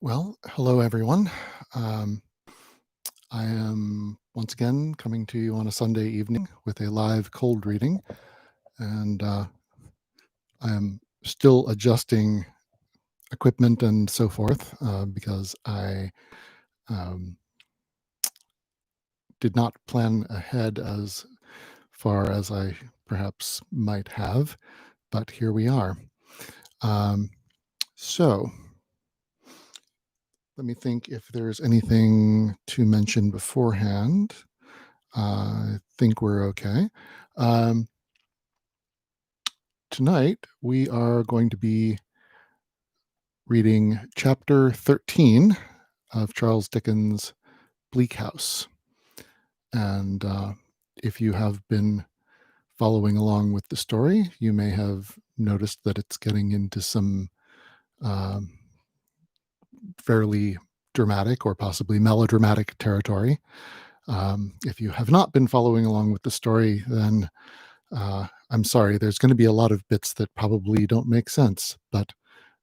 Well, hello everyone. Um, I am once again coming to you on a Sunday evening with a live cold reading, and I am still adjusting equipment and so forth because I um, did not plan ahead as far as I perhaps might have, but here we are. Um, so let me think if there's anything to mention beforehand. I think we're okay. Um, Tonight, we are going to be reading chapter 13 of Charles Dickens' Bleak House. And if you have been following along with the story, you may have noticed that it's getting into some um, fairly dramatic or possibly melodramatic territory. If you have not been following along with the story, then I'm sorry, there's going to be a lot of bits that probably don't make sense, but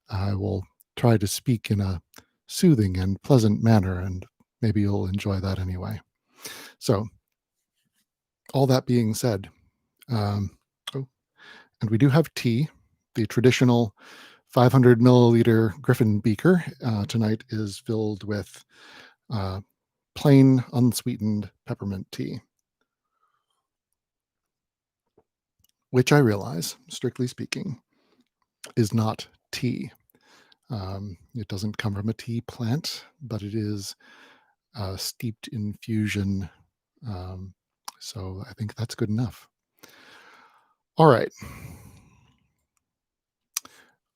I will try to speak in a soothing and pleasant manner, and maybe you'll enjoy that anyway. So, all that being said, um, oh, and we do have tea, the traditional 500 milliliter Griffin beaker. Tonight is filled with uh, plain, unsweetened peppermint tea, which I realize, strictly speaking, is not tea. It doesn't come from a tea plant, but it is steeped in fusion. Um, so I think that's good enough. All right.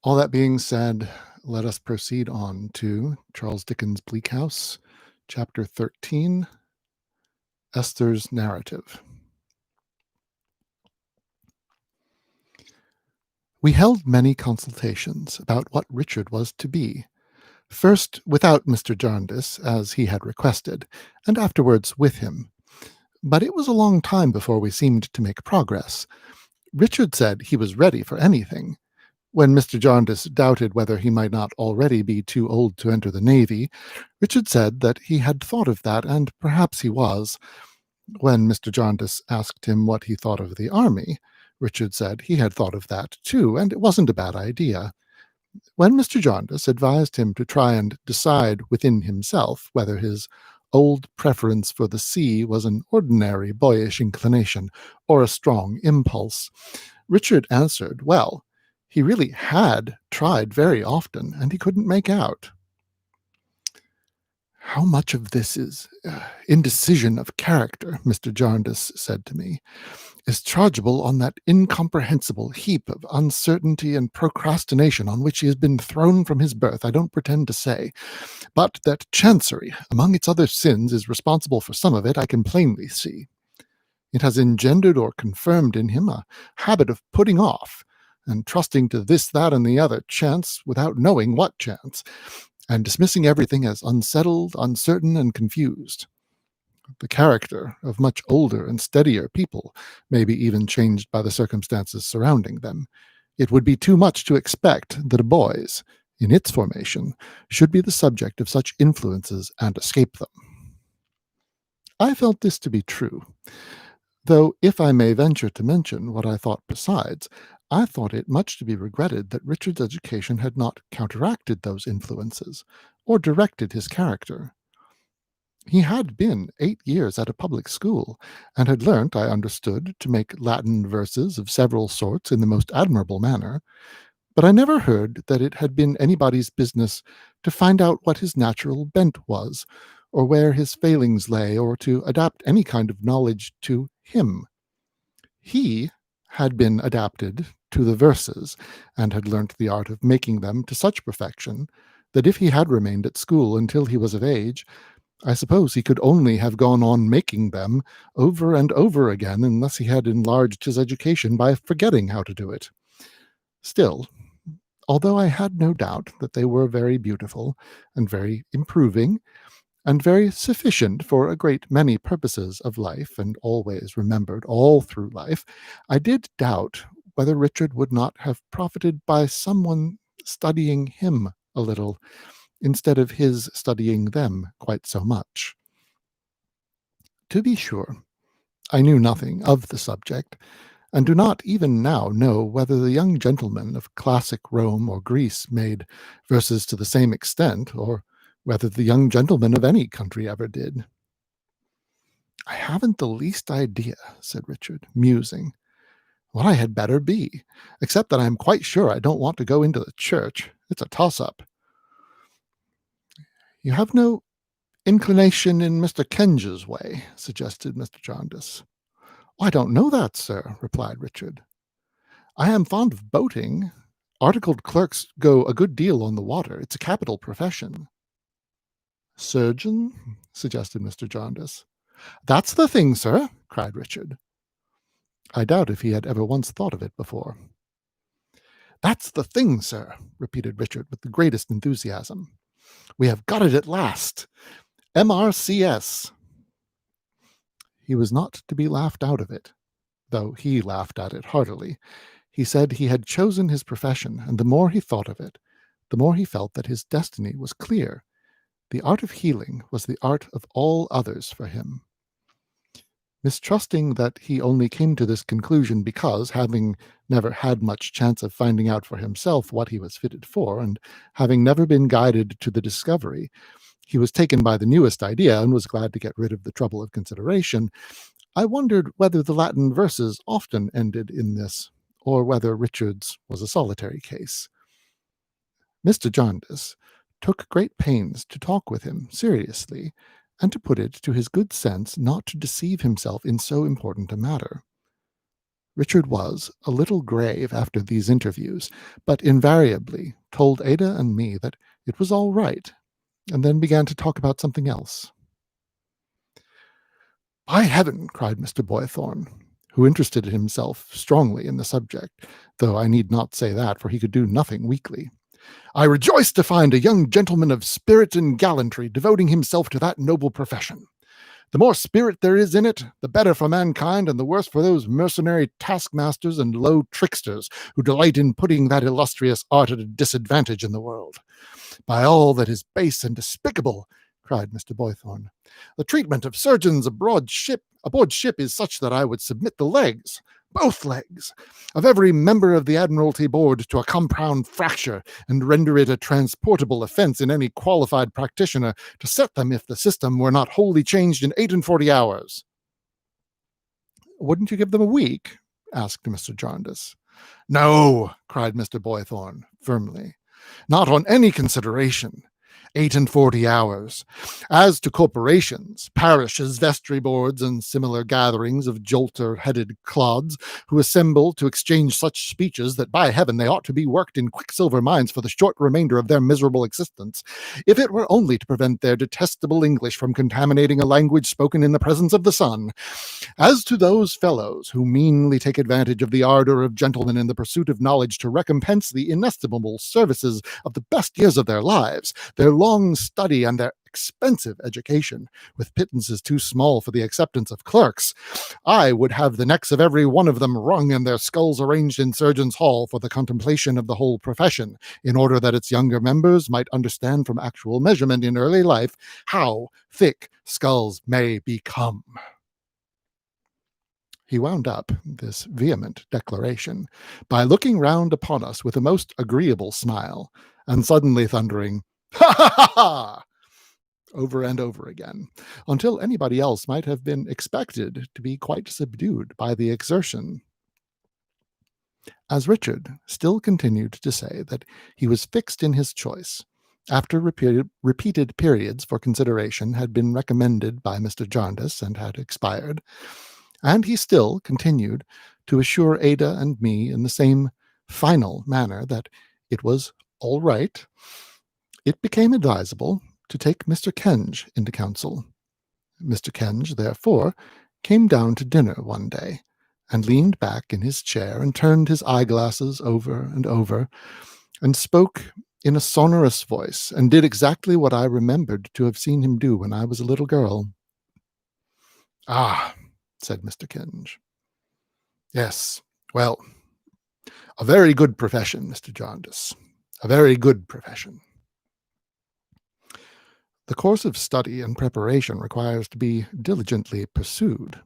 All that being said, let us proceed on to Charles Dickens' Bleak House, chapter 13, Esther's Narrative. We held many consultations about what Richard was to be. First without Mr. Jarndyce, as he had requested, and afterwards with him. But it was a long time before we seemed to make progress. Richard said he was ready for anything. When Mr. Jarndyce doubted whether he might not already be too old to enter the Navy, Richard said that he had thought of that, and perhaps he was. When Mr. Jarndyce asked him what he thought of the Army, Richard said he had thought of that too, and it wasn't a bad idea. When Mr. Jarndyce advised him to try and decide within himself whether his old preference for the sea was an ordinary boyish inclination or a strong impulse, Richard answered, well, he really had tried very often, and he couldn't make out. How much of this is indecision of character, Mr. Jarndyce said to me, is chargeable on that incomprehensible heap of uncertainty and procrastination on which he has been thrown from his birth, I don't pretend to say. But that Chancery, among its other sins, is responsible for some of it, I can plainly see. It has engendered or confirmed in him a habit of putting off, and trusting to this, that, and the other chance without knowing what chance, and dismissing everything as unsettled, uncertain, and confused. The character of much older and steadier people may be even changed by the circumstances surrounding them. It would be too much to expect that a boy's, in its formation, should be the subject of such influences and escape them. I felt this to be true, though if I may venture to mention what I thought besides, I thought it much to be regretted that Richard's education had not counteracted those influences, or directed his character. He had been 8 years at a public school, and had learnt, I understood, to make Latin verses of several sorts in the most admirable manner, but I never heard that it had been anybody's business to find out what his natural bent was, or where his failings lay, or to adapt any kind of knowledge to him. He had been adapted to the verses, and had learnt the art of making them to such perfection, that if he had remained at school until he was of age, I suppose he could only have gone on making them over and over again unless he had enlarged his education by forgetting how to do it. Still, although I had no doubt that they were very beautiful, and very improving, and very sufficient for a great many purposes of life, and always remembered all through life, I did doubt whether Richard would not have profited by someone studying him a little, instead of his studying them quite so much. To be sure, I knew nothing of the subject, and do not even now know whether the young gentlemen of classic Rome or Greece made verses to the same extent, or whether the young gentlemen of any country ever did. I haven't the least idea, said Richard, musing, what I had better be, except that I am quite sure I don't want to go into the church. It's a toss-up. You have no inclination in Mr. Kenge's way, suggested Mr. Jarndyce. I don't know that, sir, replied Richard. I am fond of boating. Articled clerks go a good deal on the water. It's a capital profession. Surgeon? Suggested Mr. Jarndyce. That's the thing, sir, cried Richard. I doubt if he had ever once thought of it before. That's the thing, sir, repeated Richard with the greatest enthusiasm. We have got it at last. MRCS. He was not to be laughed out of it, though he laughed at it heartily. He said he had chosen his profession, and the more he thought of it, the more he felt that his destiny was clear. The art of healing was the art of all others for him. Mistrusting that he only came to this conclusion because, having never had much chance of finding out for himself what he was fitted for, and having never been guided to the discovery, he was taken by the newest idea and was glad to get rid of the trouble of consideration, I wondered whether the Latin verses often ended in this, or whether Richard's was a solitary case. Mr. Jarndyce took great pains to talk with him seriously, and to put it to his good sense not to deceive himself in so important a matter. Richard was a little grave after these interviews, but invariably told Ada and me that it was all right, and then began to talk about something else. By heaven, cried Mr. Boythorn, who interested himself strongly in the subject, though I need not say that, for he could do nothing weakly. I rejoice to find a young gentleman of spirit and gallantry devoting himself to that noble profession. The more spirit there is in it, the better for mankind, and the worse for those mercenary taskmasters and low tricksters who delight in putting that illustrious art at a disadvantage in the world. By all that is base and despicable, cried Mr. Boythorn, the treatment of surgeons aboard ship is such that I would submit the legs, both legs, of every member of the Admiralty Board to a compound fracture, and render it a transportable offence in any qualified practitioner to set them if the system were not wholly changed in 48 hours. Wouldn't you give them a week? Asked Mr. Jarndyce. No, cried Mr. Boythorn firmly. Not on any consideration. 48 hours. As to corporations, parishes, vestry boards, and similar gatherings of jolter-headed clods who assemble to exchange such speeches that, by heaven, they ought to be worked in quicksilver mines for the short remainder of their miserable existence, if it were only to prevent their detestable English from contaminating a language spoken in the presence of the sun. As to those fellows who meanly take advantage of the ardor of gentlemen in the pursuit of knowledge to recompense the inestimable services of the best years of their lives, their long study and their expensive education, with pittances too small for the acceptance of clerks, I would have the necks of every one of them wrung and their skulls arranged in Surgeons' Hall for the contemplation of the whole profession, in order that its younger members might understand from actual measurement in early life how thick skulls may become. He wound up this vehement declaration by looking round upon us with a most agreeable smile, and suddenly thundering, "Ha, ha, ha, ha!" over and over again, until anybody else might have been expected to be quite subdued by the exertion. As Richard still continued to say that he was fixed in his choice, after repeated periods for consideration had been recommended by Mr. Jarndyce and had expired, and he still continued to assure Ada and me in the same final manner that it was all right, it became advisable to take Mr. Kenge into counsel. Mr. Kenge, therefore, came down to dinner one day, and leaned back in his chair and turned his eyeglasses over and over, and spoke in a sonorous voice, and did exactly what I remembered to have seen him do when I was a little girl. "Ah," said Mr. Kenge. "Yes, well, a very good profession, Mr. Jarndyce, a very good profession." The course of study and preparation requires to be diligently pursued,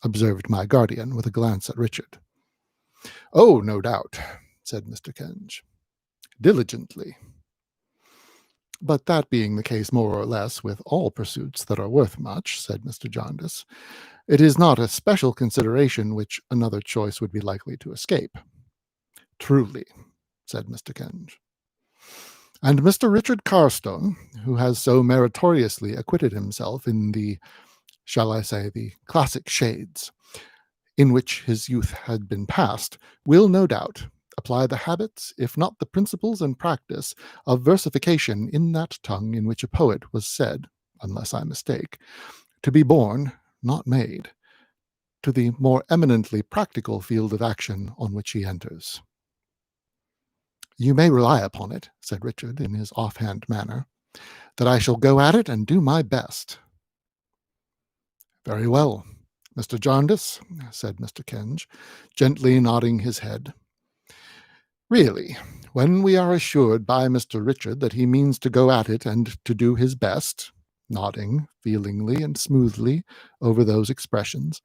observed my guardian with a glance at Richard. Oh, no doubt, said Mr. Kenge. Diligently. But that being the case more or less with all pursuits that are worth much, said Mr. Jarndyce, it is not a special consideration which another choice would be likely to escape. Truly, said Mr. Kenge. And Mr. Richard Carstone, who has so meritoriously acquitted himself in the, shall I say, the classic shades, in which his youth had been passed, will no doubt apply the habits, if not the principles and practice, of versification in that tongue in which a poet was said, unless I mistake, to be born, not made, to the more eminently practical field of action on which he enters. You may rely upon it, said Richard in his offhand manner, that I shall go at it and do my best. Very well, Mr. Jarndyce, said Mr. Kenge, gently nodding his head. Really, when we are assured by Mr. Richard that he means to go at it and to do his best, nodding feelingly and smoothly over those expressions,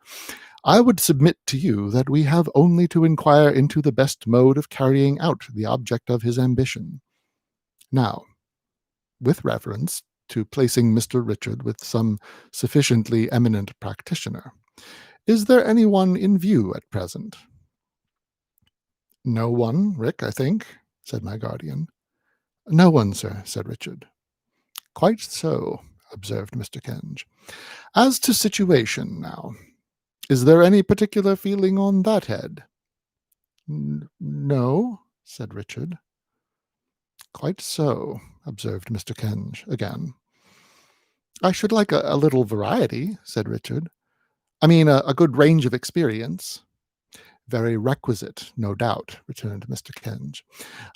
I would submit to you that we have only to inquire into the best mode of carrying out the object of his ambition. Now, with reference to placing Mr. Richard with some sufficiently eminent practitioner, is there any one in view at present? No one, Rick, I think, said my guardian. No one, sir, said Richard. Quite so, observed Mr. Kenge. As to situation, now, is there any particular feeling on that head? No, said Richard. Quite so, observed Mr. Kenge again. I should like a little variety, said Richard. I mean, a good range of experience. Very requisite, no doubt, returned Mr. Kenge.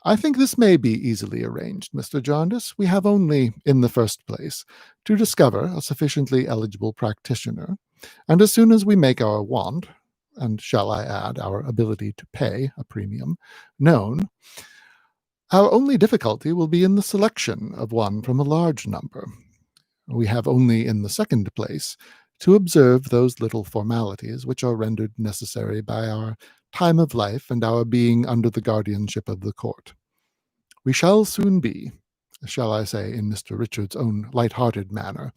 I think this may be easily arranged, Mr. Jarndyce. We have only, in the first place, to discover a sufficiently eligible practitioner, and as soon as we make our want, and shall I add, our ability to pay a premium, known, our only difficulty will be in the selection of one from a large number. We have only, in the second place, to observe those little formalities which are rendered necessary by our time of life and our being under the guardianship of the court. We shall soon be, shall I say in Mr. Richard's own light-hearted manner,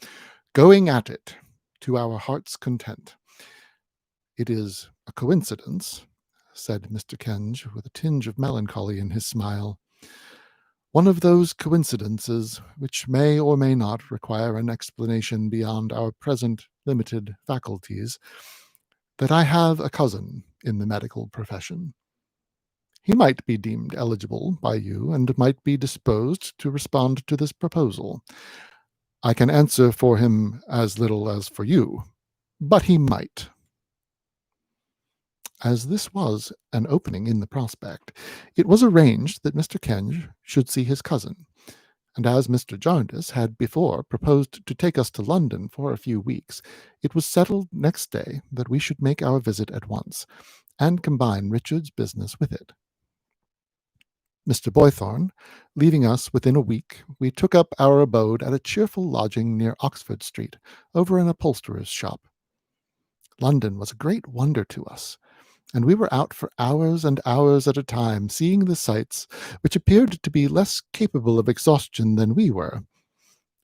going at it to our heart's content. It is a coincidence, said Mr. Kenge with a tinge of melancholy in his smile, one of those coincidences which may or may not require an explanation beyond our present limited faculties, that I have a cousin in the medical profession. He might be deemed eligible by you and might be disposed to respond to this proposal. I can answer for him as little as for you, but he might. As this was an opening in the prospect, it was arranged that Mr. Kenge should see his cousin, and as Mr. Jarndyce had before proposed to take us to London for a few weeks, it was settled next day that we should make our visit at once, and combine Richard's business with it. Mr. Boythorn, leaving us within a week, we took up our abode at a cheerful lodging near Oxford Street, over an upholsterer's shop. London was a great wonder to us, and we were out for hours and hours at a time, seeing the sights, which appeared to be less capable of exhaustion than we were.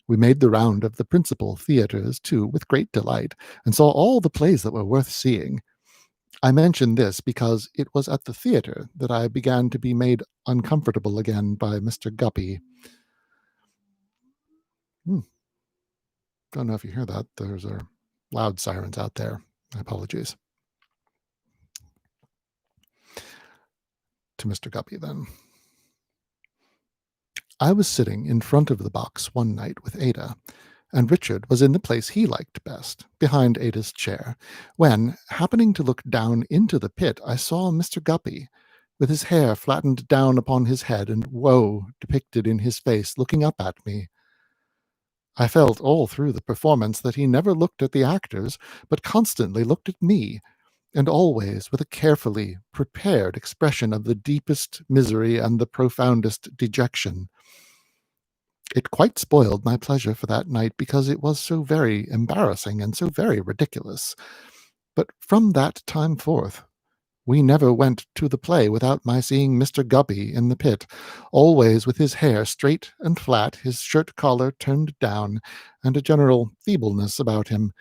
We made the round of the principal theatres, too, with great delight, and saw all the plays that were worth seeing. I mention this because it was at the theatre that I began to be made uncomfortable again by Mr. Guppy. Don't know if you hear that. There's loud sirens out there. Apologies. To Mr. Guppy, then. I was sitting in front of the box one night with Ada, and Richard was in the place he liked best, behind Ada's chair, when, happening to look down into the pit, I saw Mr. Guppy, with his hair flattened down upon his head and woe depicted in his face, looking up at me. I felt all through the performance that he never looked at the actors, but constantly looked at me, and always with a carefully prepared expression of the deepest misery and the profoundest dejection. It quite spoiled my pleasure for that night because it was so very embarrassing and so very ridiculous. But from that time forth, we never went to the play without my seeing Mr. Guppy in the pit, always with his hair straight and flat, his shirt collar turned down, and a general feebleness about him.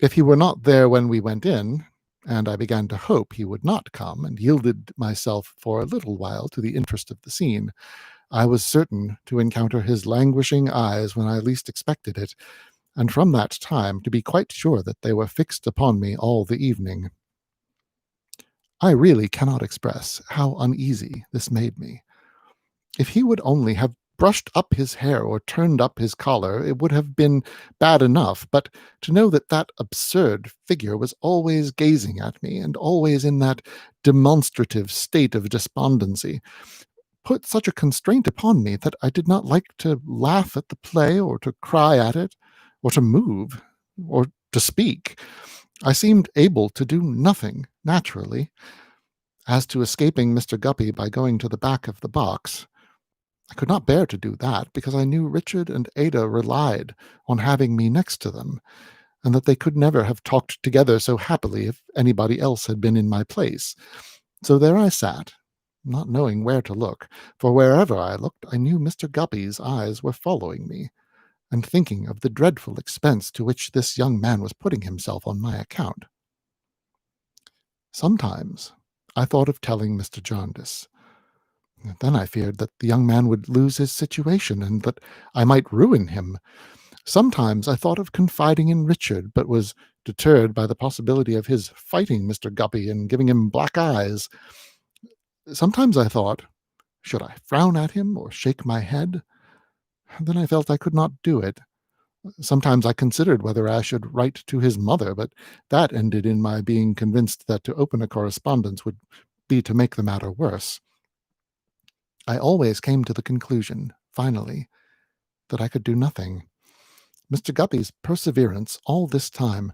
If he were not there when we went in, and I began to hope he would not come, and yielded myself for a little while to the interest of the scene, I was certain to encounter his languishing eyes when I least expected it, and from that time to be quite sure that they were fixed upon me all the evening. I really cannot express how uneasy this made me. If he would only have brushed up his hair or turned up his collar, it would have been bad enough, but to know that that absurd figure was always gazing at me, and always in that demonstrative state of despondency, put such a constraint upon me that I did not like to laugh at the play, or to cry at it, or to move, or to speak. I seemed able to do nothing naturally. As to escaping Mr. Guppy by going to the back of the box, I could not bear to do that, because I knew Richard and Ada relied on having me next to them, and that they could never have talked together so happily if anybody else had been in my place. So there I sat, not knowing where to look, for wherever I looked I knew Mr. Guppy's eyes were following me, and thinking of the dreadful expense to which this young man was putting himself on my account. Sometimes I thought of telling Mr. Jarndyce. Then I feared that the young man would lose his situation, and that I might ruin him. Sometimes I thought of confiding in Richard, but was deterred by the possibility of his fighting Mr. Guppy and giving him black eyes. Sometimes I thought, should I frown at him or shake my head? Then I felt I could not do it. Sometimes I considered whether I should write to his mother, but that ended in my being convinced that to open a correspondence would be to make the matter worse. I always came to the conclusion, finally, that I could do nothing. Mr. Guppy's perseverance all this time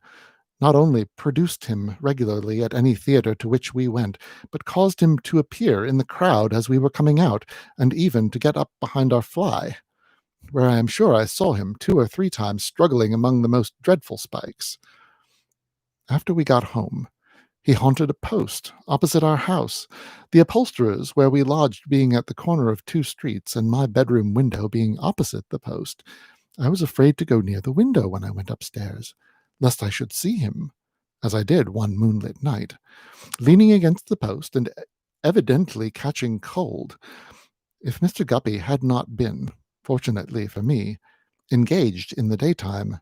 not only produced him regularly at any theatre to which we went, but caused him to appear in the crowd as we were coming out, and even to get up behind our fly, where I am sure I saw him 2 or 3 times struggling among the most dreadful spikes. After we got home, he haunted a post opposite our house, the upholsterer's where we lodged being at the corner of 2 streets, and my bedroom window being opposite the post. I was afraid to go near the window when I went upstairs, lest I should see him, as I did one moonlit night, leaning against the post and evidently catching cold. If Mr. Guppy had not been, fortunately for me, engaged in the daytime,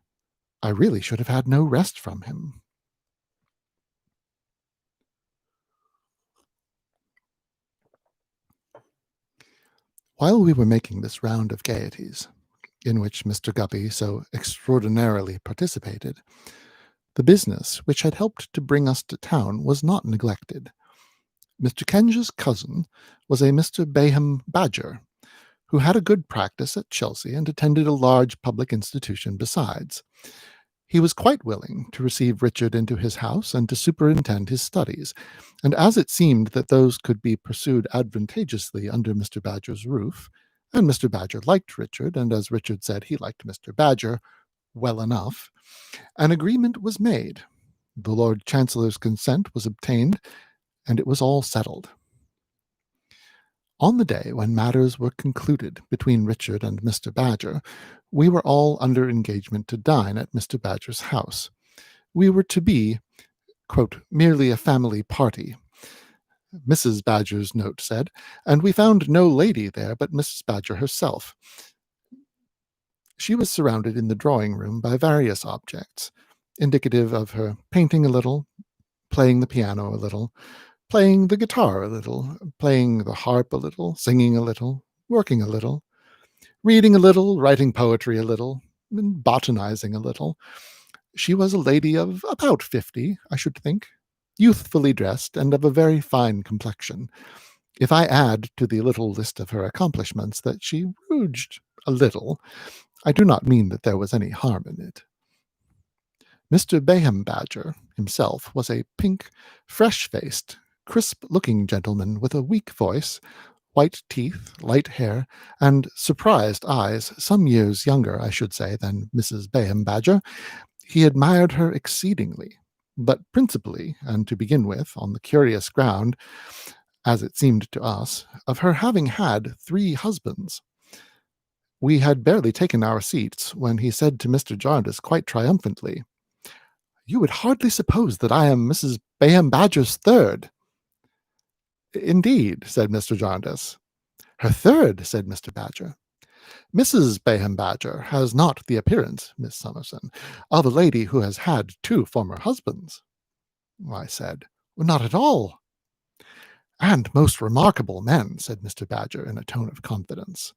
I really should have had no rest from him. While we were making this round of gaieties, in which Mr. Guppy so extraordinarily participated, the business which had helped to bring us to town was not neglected. Mr. Kenge's cousin was a Mr. Bayham Badger, who had a good practice at Chelsea and attended a large public institution besides. He was quite willing to receive Richard into his house and to superintend his studies, and as it seemed that those could be pursued advantageously under Mr. Badger's roof, and Mr. Badger liked Richard, and as Richard said he liked Mr. Badger well enough, an agreement was made. The Lord Chancellor's consent was obtained, and it was all settled. On the day when matters were concluded between Richard and Mr. Badger, we were all under engagement to dine at Mr. Badger's house. We were to be, quote, merely a family party, Mrs. Badger's note said, and we found no lady there but Mrs. Badger herself. She was surrounded in the drawing-room by various objects, indicative of her painting a little, playing the piano a little, playing the guitar a little, playing the harp a little, singing a little, working a little, reading a little, writing poetry a little, and botanizing a little. She was a lady of about 50, I should think, youthfully dressed and of a very fine complexion. If I add to the little list of her accomplishments that she rouged a little, I do not mean that there was any harm in it. Mr. Bayham Badger himself was a pink, fresh-faced, crisp-looking gentleman with a weak voice, white teeth, light hair, and surprised eyes, some years younger, I should say, than Mrs. Bayham Badger, he admired her exceedingly, but principally, and to begin with, on the curious ground, as it seemed to us, of her having had 3 husbands. We had barely taken our seats when he said to Mr. Jarndyce quite triumphantly, "You would hardly suppose that I am Mrs. Bayham Badger's third." "Indeed," said Mr. Jarndyce. "Her third," said Mr. Badger. "Mrs. Bayham Badger has not the appearance, Miss Summerson, of a lady who has had 2 former husbands." I said, "Not at all." "And most remarkable men," said Mr. Badger in a tone of confidence.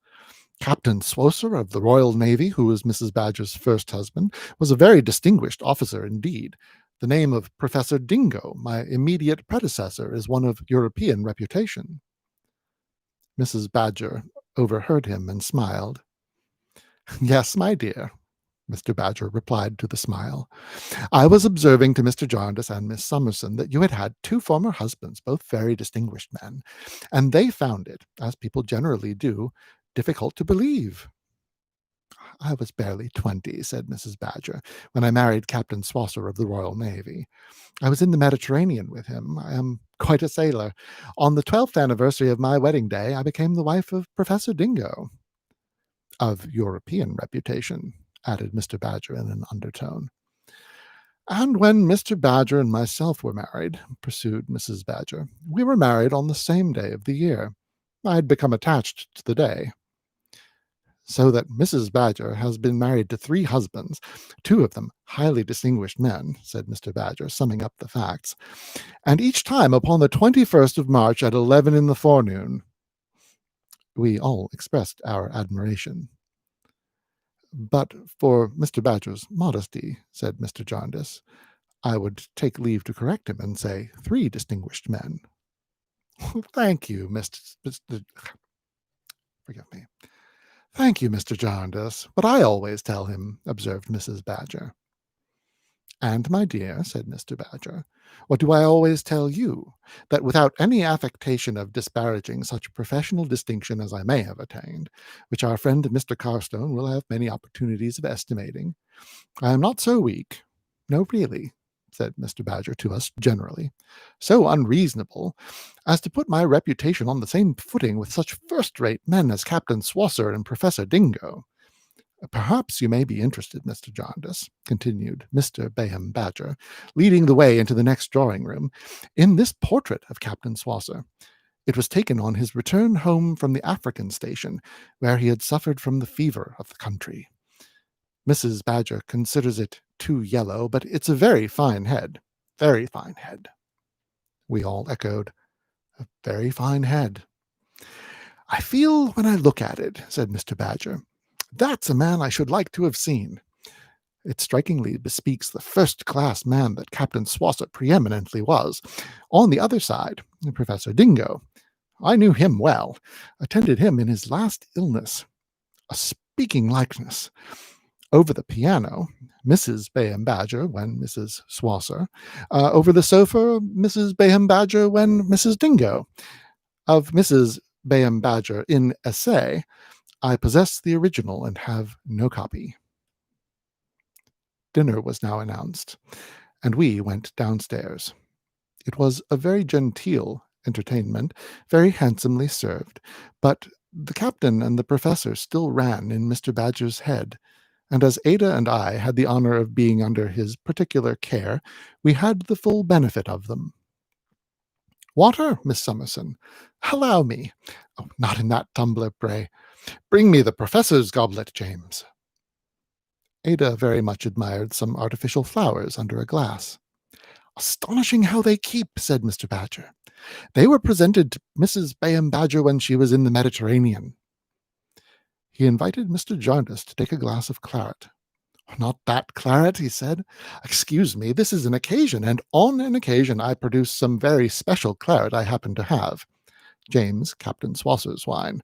"Captain Swosser of the Royal Navy, who was Mrs. Badger's first husband, was a very distinguished officer indeed. The name of Professor Dingo, my immediate predecessor, is one of European reputation." Mrs. Badger overheard him and smiled. "Yes, my dear," Mr. Badger replied to the smile. "I was observing to Mr. Jarndyce and Miss Summerson that you had had 2 former husbands, both very distinguished men, and they found it, as people generally do, difficult to believe." "I was barely 20," said Mrs. Badger, "when I married Captain Swosser of the Royal Navy. I was in the Mediterranean with him. I am quite a sailor. On the 12th anniversary of my wedding day, I became the wife of Professor Dingo." "Of European reputation," added Mr. Badger in an undertone. "And when Mr. Badger and myself were married," pursued Mrs. Badger, "we were married on the same day of the year. I had become attached to the day." "So that Mrs. Badger has been married to 3 husbands, 2 of them highly distinguished men," said Mr. Badger, summing up the facts, "and each time upon the 21st of March at 11 in the forenoon." We all expressed our admiration. "But for Mr. Badger's modesty," said Mr. Jarndyce, "I would take leave to correct him and say 3 distinguished men." "Thank you, Mr. Forgive me. Thank you, Mr. Jarndyce. What I always tell him," observed Mrs. Badger. "And, my dear," said Mr. Badger, "what do I always tell you? That without any affectation of disparaging such professional distinction as I may have attained, which our friend Mr. Carstone will have many opportunities of estimating, I am not so weak, no really," said Mr. Badger to us generally, "so unreasonable, as to put my reputation on the same footing with such first-rate men as Captain Swosser and Professor Dingo. Perhaps you may be interested, Mr. Jarndyce," continued Mr. Bayham Badger, leading the way into the next drawing-room, "in this portrait of Captain Swosser. It was taken on his return home from the African station, where he had suffered from the fever of the country. Mrs. Badger considers it too yellow, but it's a very fine head, very fine head." We all echoed, "A very fine head." "I feel when I look at it," said Mr. Badger, "that's a man I should like to have seen. It strikingly bespeaks the first-class man that Captain Swosser preeminently was. On the other side, Professor Dingo. I knew him well, attended him in his last illness. A speaking likeness. Over the piano, Mrs. Bayham Badger when Mrs. Swosser. Over the sofa, Mrs. Bayham Badger when Mrs. Dingo. Of Mrs. Bayham Badger in essay, I possess the original and have no copy." Dinner was now announced, and we went downstairs. It was a very genteel entertainment, very handsomely served, but the captain and the professor still ran in Mr. Badger's head, and as Ada and I had the honor of being under his particular care, we had the full benefit of them. "Water, Miss Summerson? Allow me. Oh, not in that tumbler, pray. Bring me the professor's goblet, James." Ada very much admired some artificial flowers under a glass. "Astonishing how they keep," said Mr. Badger. "They were presented to Mrs. Bayham Badger when she was in the Mediterranean." He invited Mr. Jarndyce to take a glass of claret. "Not that claret," he said. "Excuse me, this is an occasion, and on an occasion I produce some very special claret I happen to have. James, Captain Swosser's wine.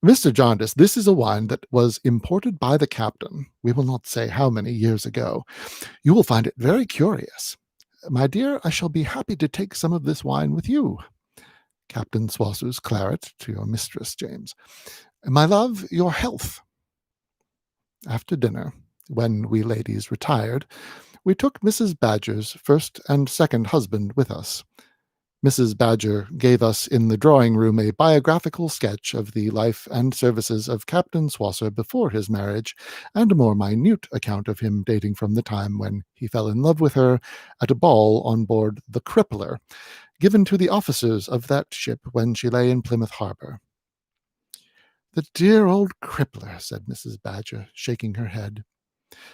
Mr. Jarndyce, this is a wine that was imported by the captain, we will not say how many years ago. You will find it very curious. My dear, I shall be happy to take some of this wine with you. Captain Swosser's claret to your mistress, James. My love, your health. After dinner, when we ladies retired, we took Mrs. Badger's first and second husband with us. Mrs. Badger gave us in the drawing-room a biographical sketch of the life and services of Captain Swosser before his marriage, and a more minute account of him dating from the time when he fell in love with her at a ball on board the Crippler, given to the officers of that ship when she lay in Plymouth Harbor. "The dear old Crippler," said Mrs. Badger, shaking her head.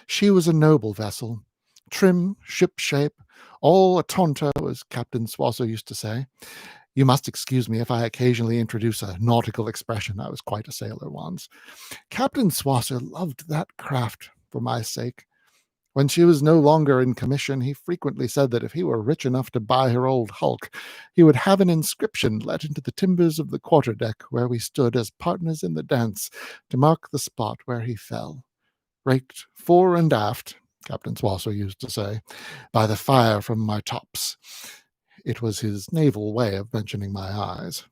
"She was a noble vessel, trim, ship-shape, all a tonto, as Captain Swosser used to say. You must excuse me if I occasionally introduce a nautical expression. I was quite a sailor once. Captain Swosser loved that craft for my sake. When she was no longer in commission, he frequently said that if he were rich enough to buy her old hulk, he would have an inscription let into the timbers of the quarter-deck where we stood as partners in the dance, to mark the spot where he fell. Raked fore and aft, Captain Swosser used to say, by the fire from my tops. It was his naval way of mentioning my eyes."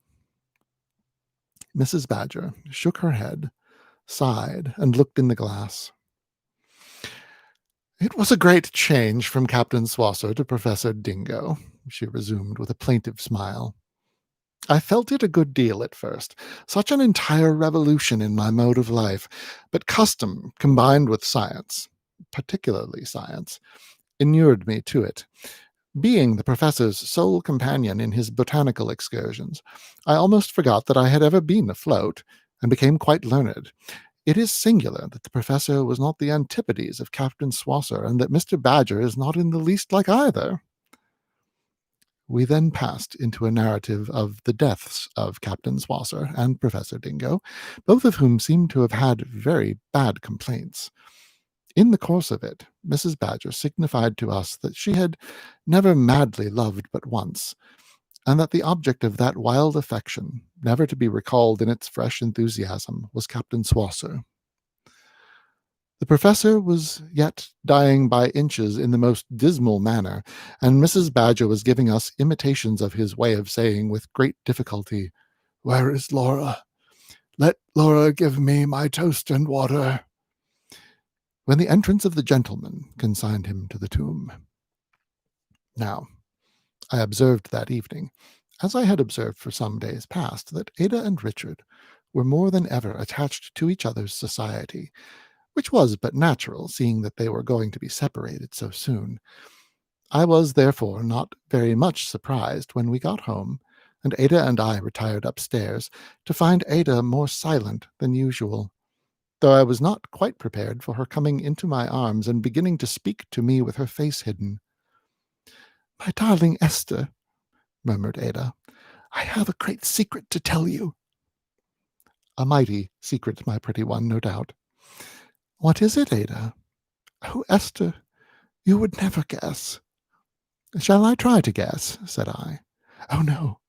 Mrs. Badger shook her head, sighed, and looked in the glass. "It was a great change from Captain Swosser to Professor Dingo," she resumed with a plaintive smile. "I felt it a good deal at first, such an entire revolution in my mode of life, but custom combined with science, particularly science, inured me to it. Being the professor's sole companion in his botanical excursions, I almost forgot that I had ever been afloat, and became quite learned. It is singular that the professor was not the antipodes of Captain Swosser, and that Mr. Badger is not in the least like either." We then passed into a narrative of the deaths of Captain Swosser and Professor Dingo, both of whom seemed to have had very bad complaints. In the course of it, Mrs. Badger signified to us that she had never madly loved but once, and that the object of that wild affection, never to be recalled in its fresh enthusiasm, was Captain Swosser. The professor was yet dying by inches in the most dismal manner, and Mrs. Badger was giving us imitations of his way of saying with great difficulty, "Where is Laura? Let Laura give me my toast and water," when the entrance of the gentleman consigned him to the tomb. Now, I observed that evening, as I had observed for some days past, that Ada and Richard were more than ever attached to each other's society, which was but natural, seeing that they were going to be separated so soon. I was, therefore, not very much surprised when we got home, and Ada and I retired upstairs, to find Ada more silent than usual, though I was not quite prepared for her coming into my arms and beginning to speak to me with her face hidden. "My darling Esther," murmured Ada, "I have a great secret to tell you." "A mighty secret, my pretty one, no doubt." "What is it, Ada?" "Oh, Esther, you would never guess." "Shall I try to guess?" said I. "Oh, no,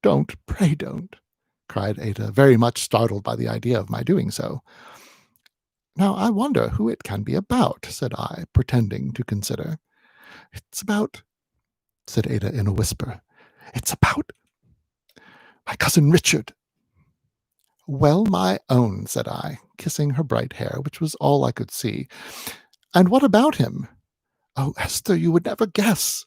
don't, pray don't," cried Ada, very much startled by the idea of my doing so. "Now I wonder who it can be about," said I, pretending to consider. "It's about," said Ada in a whisper, "it's about my cousin Richard." "Well, my own," said I, kissing her bright hair, which was all I could see. "And what about him?" "Oh, Esther, you would never guess."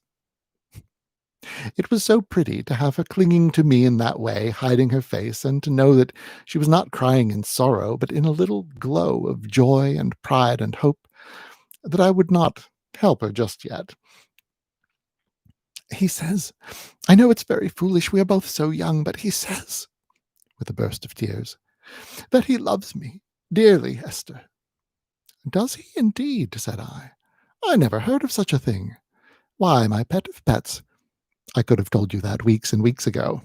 It was so pretty to have her clinging to me in that way, hiding her face, and to know that she was not crying in sorrow, but in a little glow of joy and pride and hope, that I would not help her just yet. "He says, I know it's very foolish, we are both so young, but he says," with a burst of tears, "that he loves me dearly, Esther." "Does he indeed?" said I. "I never heard of such a thing. Why, my pet of pets, I could have told you that weeks and weeks ago."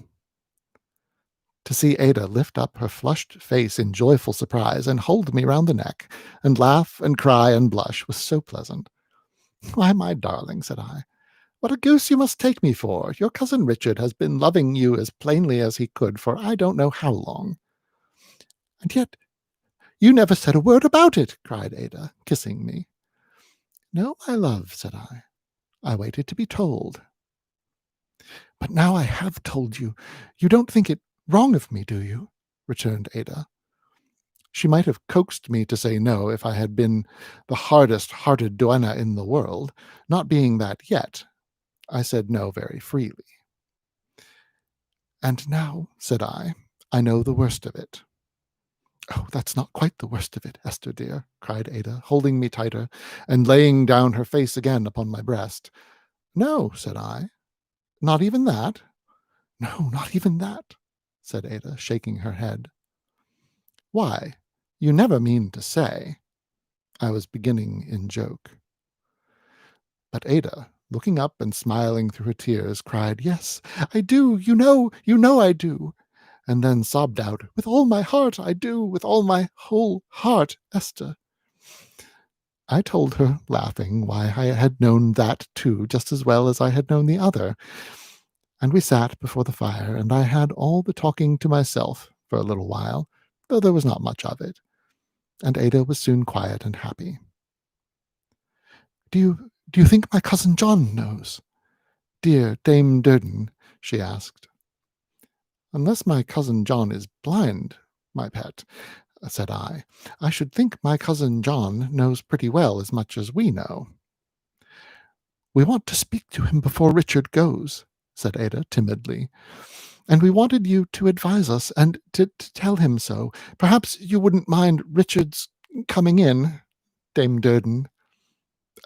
To see Ada lift up her flushed face in joyful surprise, and hold me round the neck, and laugh and cry and blush, was so pleasant. "Why, my darling," said I, "what a goose you must take me for! Your cousin Richard has been loving you as plainly as he could for I don't know how long." "And yet you never said a word about it," cried Ada, kissing me. "No, my love," said I. "I waited to be told." But now I have told you. You don't think it wrong of me, do you? Returned Ada. She might have coaxed me to say no if I had been the hardest-hearted duenna in the world. Not being that yet, I said no very freely. And now, said I know the worst of it. Oh, that's not quite the worst of it, Esther dear, cried Ada, holding me tighter and laying down her face again upon my breast. No, said I. Not even that? No, not even that, said Ada, shaking her head. Why, you never mean to say— I was beginning in joke. But Ada, looking up and smiling through her tears, cried, Yes, I do, you know I do, and then sobbed out, With all my heart I do, with all my whole heart, Esther. I told her, laughing, why I had known that too, just as well as I had known the other, and we sat before the fire, and I had all the talking to myself for a little while, though there was not much of it, and Ada was soon quiet and happy. Do you think my cousin John knows? Dear Dame Durden, she asked. Unless my cousin John is blind, my pet, said I should think my cousin John knows pretty well as much as we know. We want to speak to him before Richard goes, said Ada timidly, and we wanted you to advise us and to tell him so. Perhaps you wouldn't mind Richard's coming in, Dame Durden.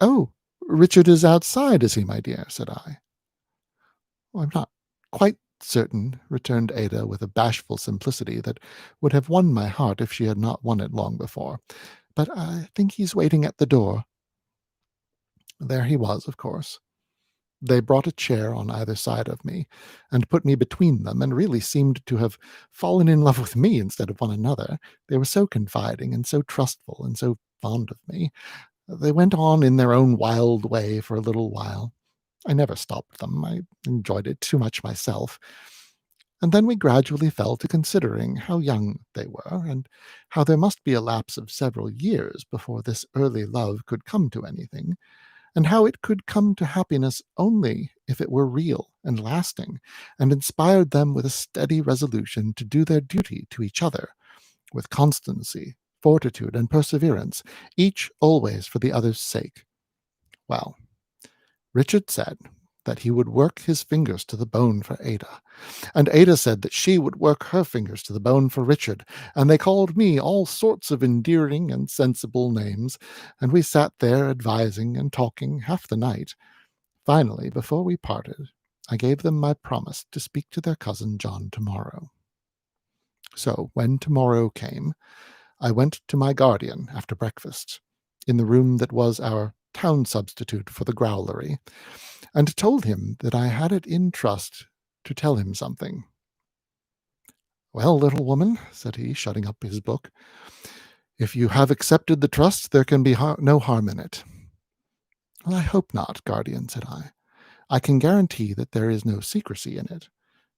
Oh, Richard is outside, is he, my dear? Said I. I'm not quite certain, returned Ada with a bashful simplicity that would have won my heart if she had not won it long before. But I think he's waiting at the door. There he was, of course. They brought a chair on either side of me, and put me between them, and really seemed to have fallen in love with me instead of one another. They were so confiding, and so trustful, and so fond of me. They went on in their own wild way for a little while. I never stopped them. I enjoyed it too much myself. And then we gradually fell to considering how young they were, and how there must be a lapse of several years before this early love could come to anything, and how it could come to happiness only if it were real and lasting, and inspired them with a steady resolution to do their duty to each other, with constancy, fortitude, and perseverance, each always for the other's sake. Well, Richard said that he would work his fingers to the bone for Ada, and Ada said that she would work her fingers to the bone for Richard, and they called me all sorts of endearing and sensible names, and we sat there advising and talking half the night. Finally, before we parted, I gave them my promise to speak to their cousin John tomorrow. So, when tomorrow came, I went to my guardian after breakfast, in the room that was our town substitute for the growlery, and told him that I had it in trust to tell him something. Well, little woman, said he, shutting up his book, if you have accepted the trust, there can be no harm in it. Well, I hope not, guardian, said I. I can guarantee that there is no secrecy in it,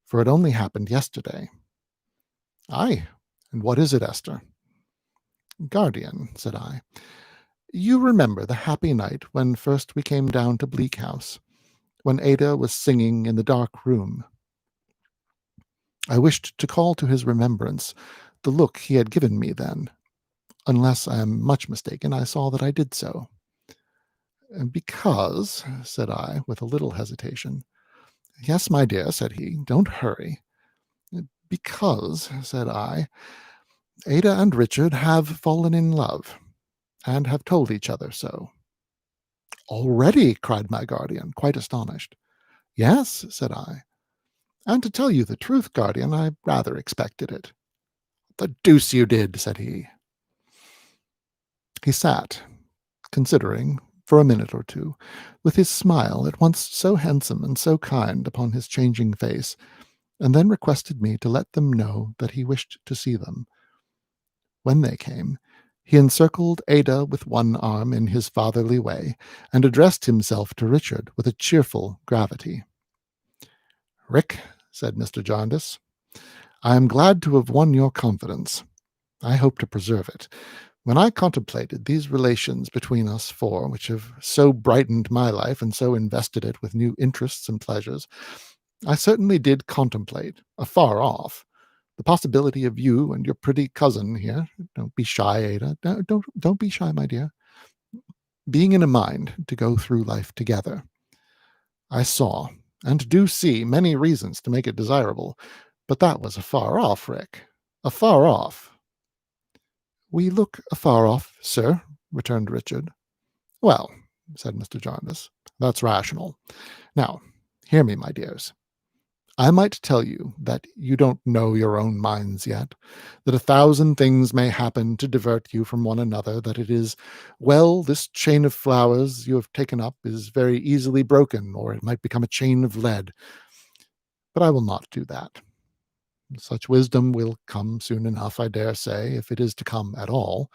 for it only happened yesterday. Aye, and what is it, Esther? Guardian, said I, you remember the happy night when first we came down to Bleak House, when Ada was singing in the dark room. I wished to call to his remembrance the look he had given me then. Unless I am much mistaken, I saw that I did so. Because, said I, with a little hesitation. Yes, my dear, said he, don't hurry. Because, said I, Ada and Richard have fallen in love, and have told each other so. Already, cried my guardian, quite astonished. Yes, said I. And to tell you the truth, guardian, I rather expected it. The deuce you did, said he. He sat, considering, for a minute or two, with his smile at once so handsome and so kind upon his changing face, and then requested me to let them know that he wished to see them. When they came, he encircled Ada with one arm in his fatherly way, and addressed himself to Richard with a cheerful gravity. Rick, said Mr. Jarndyce, I am glad to have won your confidence. I hope to preserve it. When I contemplated these relations between us four, which have so brightened my life and so invested it with new interests and pleasures, I certainly did contemplate, afar off, the possibility of you and your pretty cousin here. Don't be shy, Ada. Don't be shy, my dear. Being in a mind to go through life together. I saw, and do see, many reasons to make it desirable, but that was afar off, Rick. Afar off. We look afar off, sir, returned Richard. Well, said Mr. Jarndyce, that's rational. Now, hear me, my dears. I might tell you that you don't know your own minds yet, that 1,000 things may happen to divert you from one another, that it is, well, this chain of flowers you have taken up is very easily broken, or it might become a chain of lead. But I will not do that. Such wisdom will come soon enough, I dare say, if it is to come at all.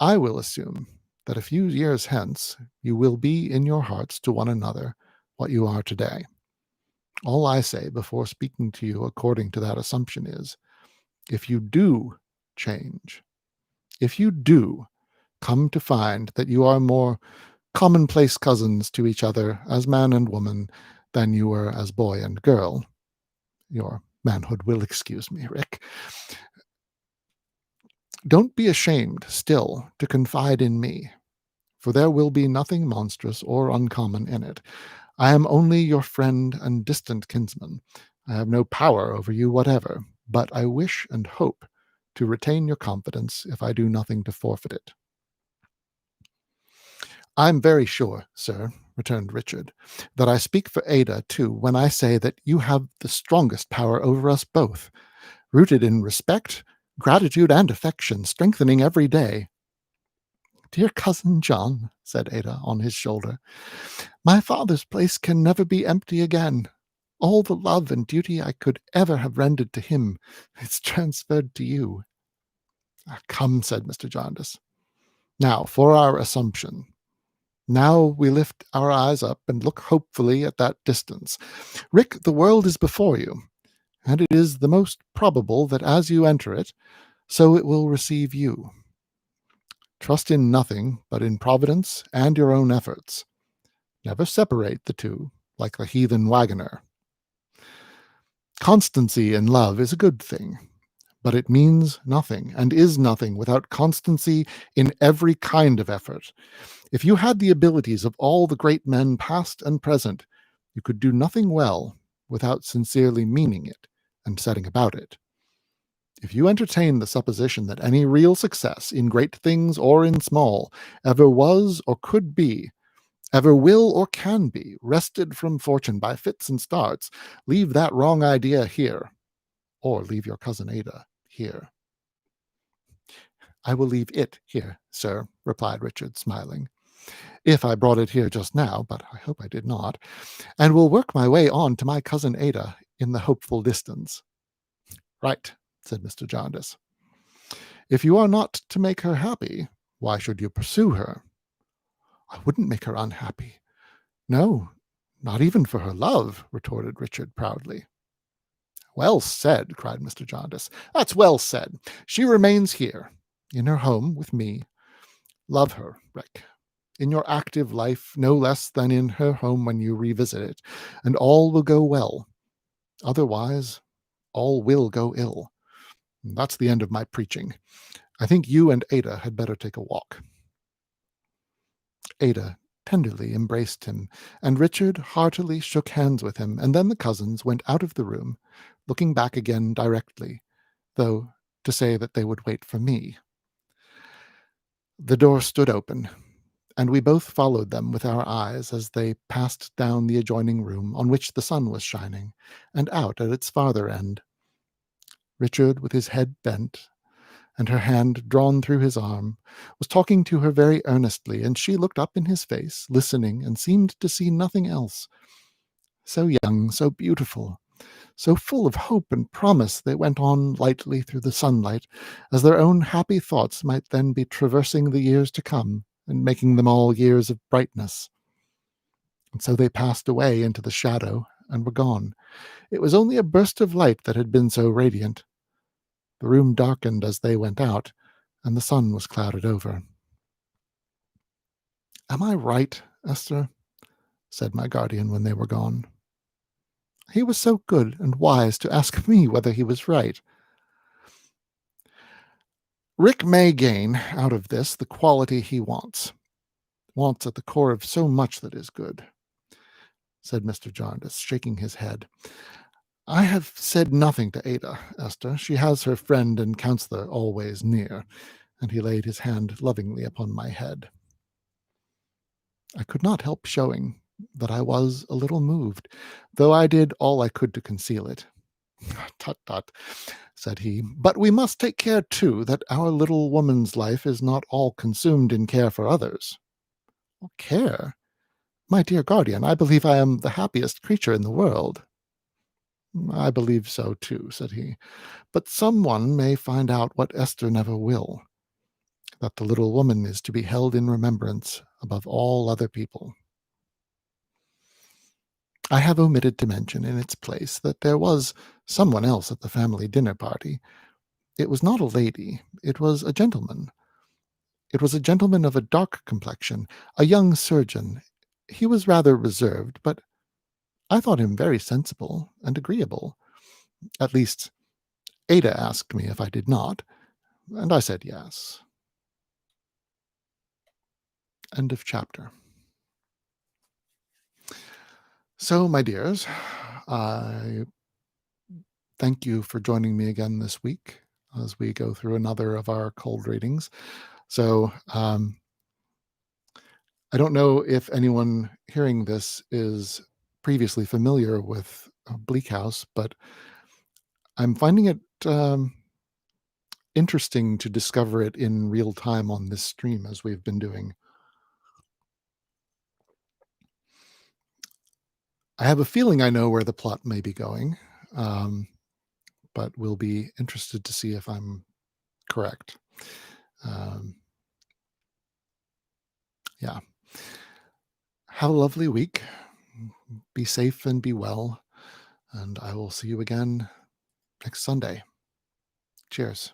I will assume that a few years hence you will be in your hearts to one another what you are today. All I say before speaking to you according to that assumption is, if you do change, if you do come to find that you are more commonplace cousins to each other as man and woman than you were as boy and girl, your manhood will excuse me, Rick, don't be ashamed still to confide in me, for there will be nothing monstrous or uncommon in it. I am only your friend and distant kinsman. I have no power over you whatever, but I wish and hope to retain your confidence if I do nothing to forfeit it. I'm very sure, sir, returned Richard, that I speak for Ada, too, when I say that you have the strongest power over us both, rooted in respect, gratitude, and affection, strengthening every day. Dear cousin John, said Ada on his shoulder, my father's place can never be empty again. All the love and duty I could ever have rendered to him is transferred to you. Come, said Mr. Jarndyce. Now, for our assumption. Now we lift our eyes up and look hopefully at that distance. Rick, the world is before you, and it is the most probable that as you enter it, so it will receive you. Trust in nothing but in Providence and your own efforts. Never separate the two, like the heathen wagoner. Constancy in love is a good thing, but it means nothing and is nothing without constancy in every kind of effort. If you had the abilities of all the great men past and present, you could do nothing well without sincerely meaning it and setting about it. If you entertain the supposition that any real success in great things or in small ever was or could be, ever will or can be, wrested from fortune by fits and starts, leave that wrong idea here, or leave your cousin Ada here. I will leave it here, sir, replied Richard, smiling, if I brought it here just now, but I hope I did not, and will work my way on to my cousin Ada in the hopeful distance. Right, said Mr. Jarndyce. If you are not to make her happy, why should you pursue her? I wouldn't make her unhappy. No, not even for her love, retorted Richard proudly. Well said, cried Mr. Jarndyce. That's well said. She remains here, in her home with me. Love her, Rick, in your active life no less than in her home when you revisit it, and all will go well. Otherwise, all will go ill. That's the end of my preaching. I think you and Ada had better take a walk. Ada tenderly embraced him, and Richard heartily shook hands with him, and then the cousins went out of the room, looking back again directly, though to say that they would wait for me. The door stood open, and we both followed them with our eyes as they passed down the adjoining room on which the sun was shining, and out at its farther end. Richard, with his head bent, and her hand drawn through his arm, was talking to her very earnestly, and she looked up in his face, listening, and seemed to see nothing else. So young, so beautiful, so full of hope and promise, they went on lightly through the sunlight, as their own happy thoughts might then be traversing the years to come, and making them all years of brightness. And so they passed away into the shadow, and were gone. It was only a burst of light that had been so radiant. The room darkened as they went out, and the sun was clouded over. Am I right, Esther? Said my guardian when they were gone. He was so good and wise to ask me whether he was right. Rick may gain out of this the quality he wants at the core of so much that is good, said Mr. Jarndyce, shaking his head. I have said nothing to Ada, Esther. She has her friend and counselor always near, and he laid his hand lovingly upon my head. I could not help showing that I was a little moved, though I did all I could to conceal it. Tut, tut, said he, but we must take care, too, that our little woman's life is not all consumed in care for others. Care? My dear guardian, I believe I am the happiest creature in the world. I believe so, too, said he. But someone may find out what Esther never will, that the little woman is to be held in remembrance above all other people. I have omitted to mention in its place that there was someone else at the family dinner party. It was not a lady, it was a gentleman. It was a gentleman of a dark complexion, a young surgeon. He was rather reserved, but I thought him very sensible and agreeable. At least, Ada asked me if I did not, and I said yes. End of chapter. So, my dears, I thank you for joining me again this week as we go through another of our cold readings. So, I don't know if anyone hearing this is previously familiar with Bleak House, but I'm finding it interesting to discover it in real time on this stream as we've been doing. I have a feeling I know where the plot may be going, but we'll be interested to see if I'm correct. Yeah. Have a lovely week. Be safe and be well. And I will see you again next Sunday. Cheers.